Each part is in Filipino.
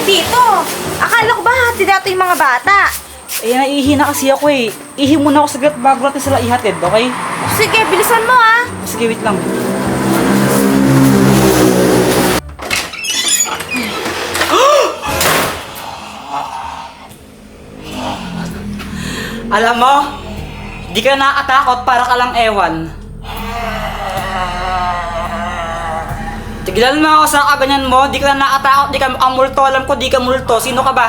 dito? Akala ko ba hatid natin yung mga bata? Eh, naiihi na kasi ako eh. Ihi muna ako saglit bago natin sila ihatid, okay? Sige, bilisan mo ah. Sige, wait lang. Alam mo, di ka nakakatakot para ka lang ewan. Tigilan mo ako sa kaganyan mo, di ka nakakatakot, di ka multo, alam ko di ka multo. Sino ka ba?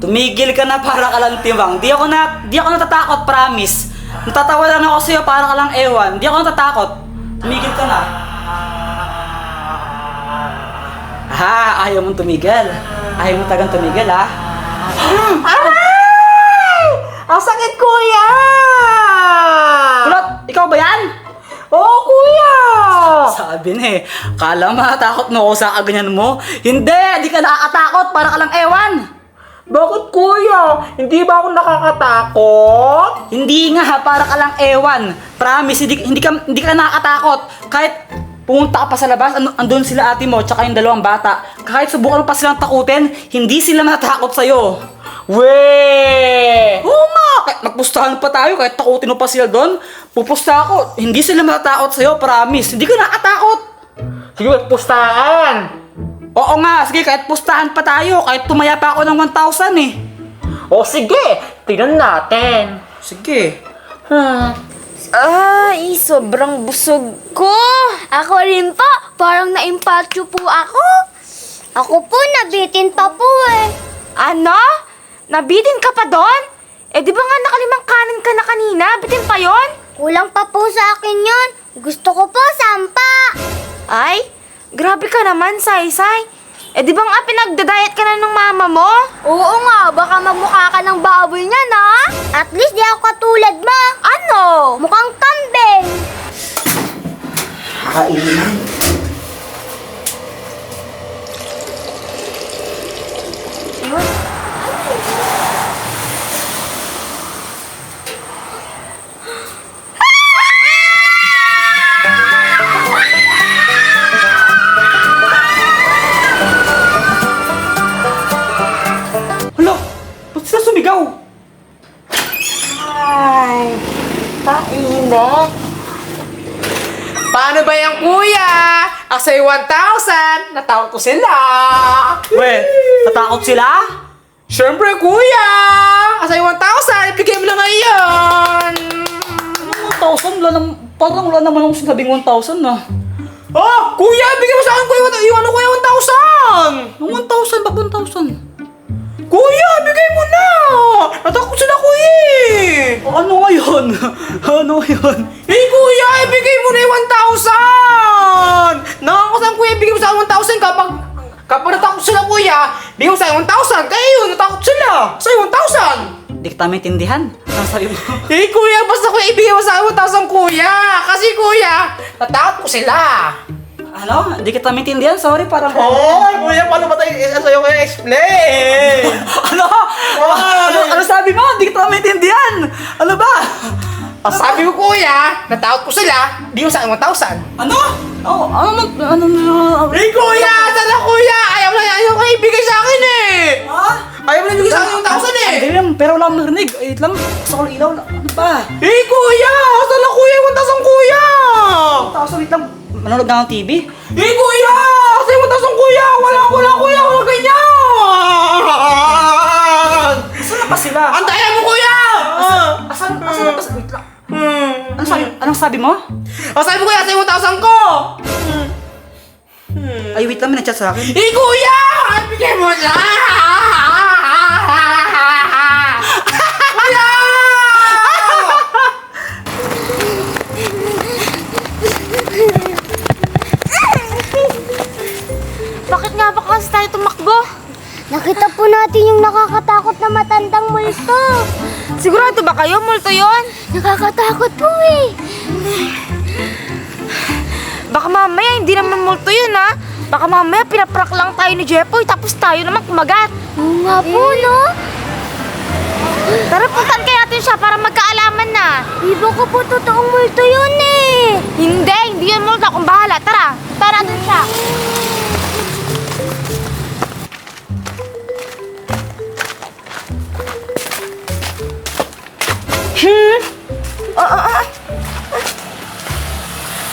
Tumigil ka na para ka lang tiwang. Di ako natatakot, promise. Natatawa lang ako sa'yo para ka lang ewan. Di ako natatakot. Tumigil ka na. Ha, ayaw mong tumigil. Ayaw mo tagang tumigil, ha? Ay! Ang sakit, kuya! Kulot, ikaw ba yan? Oo, kuya! Sabi na eh, kala matakot mo ako sa kaganyan mo? Hindi, di ka nakakatakot para ka lang ewan. Bakit, kuya? Hindi ba ako nakakatakot? Hindi nga, para ka lang ewan. Promise, hindi ka nakakatakot. Kahit pumunta ka pa sa labas, andun sila ate mo, tsaka yung dalawang bata. Kahit subukan pa silang takutin, hindi sila matakot sa'yo. Weh! Oo nga, kahit magpustahan pa tayo, kahit takutin mo pa sila doon, pupusta ako. Hindi sila matakot sa'yo, promise. Hindi ka nakakatakot. Sige, pustahan! Oo nga, sige, kahit pustahan pa tayo, kahit tumaya pa ako ng 1,000 eh. O sige, tingnan natin. Sige. Ay, sobrang busog ko. Ako rin po, parang naimpatyo po ako. Ako po, nabitin pa po eh. Ano? Nabitin ka pa doon? Eh di ba nga nakalimang kanin ka na kanina? Bitin pa yon? Kulang pa po sa akin yon. Gusto ko po, sampa. Ay, grabe ka naman, Saysay. Eh di ba nga pinagda-diet ka na ng mama mo? Oo nga, baka magmukha ka ng baboy niya, na? At least di ako katulad mo. Ano? Mukhang kambing. Kakainin. Hala, ba't sila sumigaw? Ay, kainit. Paano ba yan, kuya? Aksay 1,000! Natakot ko sila! We, natakot sila? Siyempre, kuya! Aksay 1,000! Ibigay mo lang ngayon! Anong 1,000? Parang wala naman akong sinabing 1,000 na. Oh! Kuya! Bigay mo sa akin, kuya! Iwan ko kuya 1,000! Anong 1,000? Ba't 1,000? Kuya! Bigay mo na! Natakot sila, kuya! Ano ngayon? Ano ngayon? Hey, kuya! Ibigay mo na yung 1,000! Nakakasan, kuya! Bigay mo sa akin 1,000 kapag natakot sila, kuya! Bigay mo sa akin 1,000! Kaya yun! Natakot sila! Sa 1,000! Hindi kita maintindihan. Ano sabi mo? Eh, kuya, basta kuya, ibigay mo sa akin 1,000, kuya! Kasi, kuya, natakot ko sila! Ano? Hindi kita maintindihan? Sorry, parang... Hoy, kuya, paano ba tayo sa'yo kaya explain? Ano? Ano sabi mo? Hindi kita maintindihan. Ano ba? Sabi ko, kuya, natakot ko sila, bigay mo sa akin 1,000. Ano? Oh, ano? Eh, kuya, sana, kuya! Ayaw ko ibigay sa akin eh! Ha? Ayaw mo na ibigay sa akin 1,000 eh! Hindi lang, pero wala akong narinig. Wait lang, gusto ko lang ilaw. Ano ba? Eh, kuya! Sana, kuya, 1,000, kuya! 1,000, wait lang. Manonood na ng TV? Eh, kuya! Kasi 1,000, kuya! Wala, kuya! Wala ganyan! Saan na pa sila? Antayan mo, kuya! Asan na pa sila? Wait lang. Anong sabi mo? Sabi ko, kuya, sa 1,000 ko! Ay, wait lang, may nag-chat sa akin. Eh, kuya! Bigay mo na! Kuya! Bakit nga ba kasi tayo tumakbo? Nakita po natin yung nakakatakot na matandang multo. Sigurado ba kayo? Multo yon? Nakakatakot po eh. Baka mamaya hindi naman multo yun ha. Baka mamaya pinaprank lang tayo ni Jepoy tapos tayo naman kumagat. Oo nga po, no? Tara, puntan kaya natin siya para magkaalaman na. Iba ko po totoong multo yun eh. Hindi yun multo. Kung bahala, tara.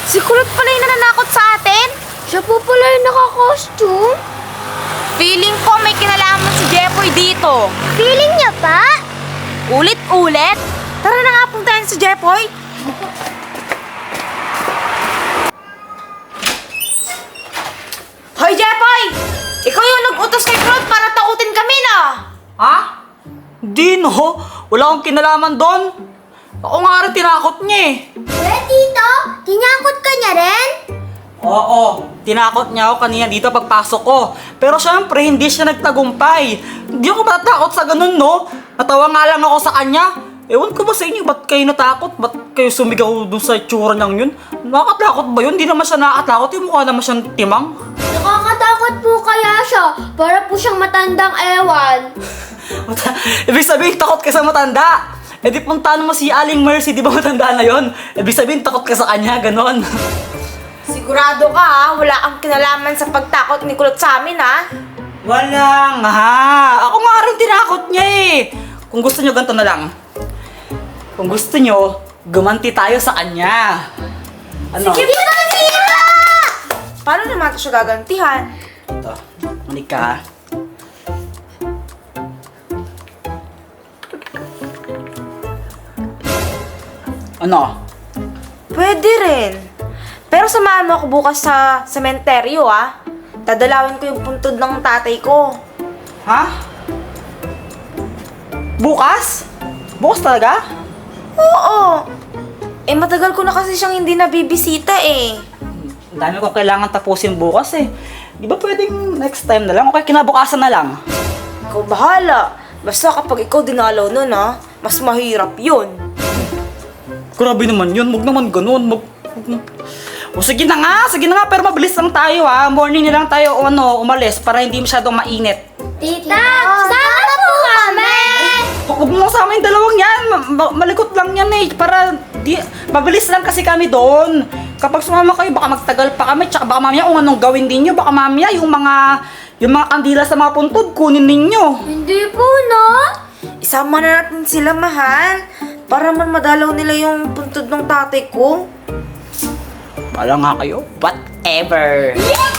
Si Kulot pala yung nananakot sa atin. Siya po pala yung naka-costume. Feeling ko may kinalaman si Jepoy dito. Feeling niya pa? Ulit-ulit. Tara na nga puntahan si Jepoy. Hoy, Jepoy! Ikaw yung nag-utos kay Kulot para takutin kami na. Ha? Di no. Wala akong kinalaman doon. Ako nga rin tinakot niya eh. Tito, tinakot ka niya rin? Oo, tinakot niya ako kanina dito pagpasok ko. Pero syempre, hindi siya nagtagumpay. Hindi ako matatakot sa ganun, no? Natawa nga lang ako sa kanya. Ewan ko ba sa inyo, ba't kayo natakot? Ba't kayo sumigaw dun sa itsura niyang yun? Nakakatakot ba yun? Hindi naman siya nakakatakot. Yung mukha naman siyang timang. Nakakatakot po kaya siya. Para po siyang matandang ewan. Ibig sabihin, takot ka sa matanda. E di puntahan mo si Aling Mercy, di ba matanda na yun? Ibig sabihin, takot ka sa kanya, ganon. Sigurado ka ha, wala kang kinalaman sa pagtakot ni Kulot sa amin ha. Wala nga. Ako nga rin tinakot niya eh. Kung gusto niyo, ganito na lang. Kung gusto niyo, gumanti tayo sa kanya. Ano? Sige po, Tita! Paano naman ito siya gagantihan? Ito, manig ka. Ano? Pwede rin. Pero samahan mo ako bukas sa sementeryo ah. Dadalawin ko yung puntod ng tatay ko. Ha? Bukas? Bukas talaga? Oo. Eh matagal ko na kasi siyang hindi nabibisita eh. Ang dami ko kailangan tapusin bukas eh. Di ba pwedeng next time na lang o kaya kinabukasan na lang? Ikaw bahala. Basta kapag ikaw dinalaw nun ah, mas mahirap yun. Grabe naman yun, huwag naman ganun. O sige na nga, pero mabilis lang tayo ha. Morning na lang tayo umalis para hindi masyadong mainit. Tita, sama po kami! Huwag mo sama yung dalawang yan, malikot lang yan eh. Para mabilis lang kasi kami doon. Kapag sumama kayo, baka magtagal pa kami. Tsaka baka mamaya kung anong gawin din nyo, baka mamaya yung mga kandila sa mga puntod, kunin ninyo. Hindi po, no? Isama na natin sila, mahal. Para man madalaw nila yung puntod ng tatay ko. Wala nga kayo, whatever. Yes!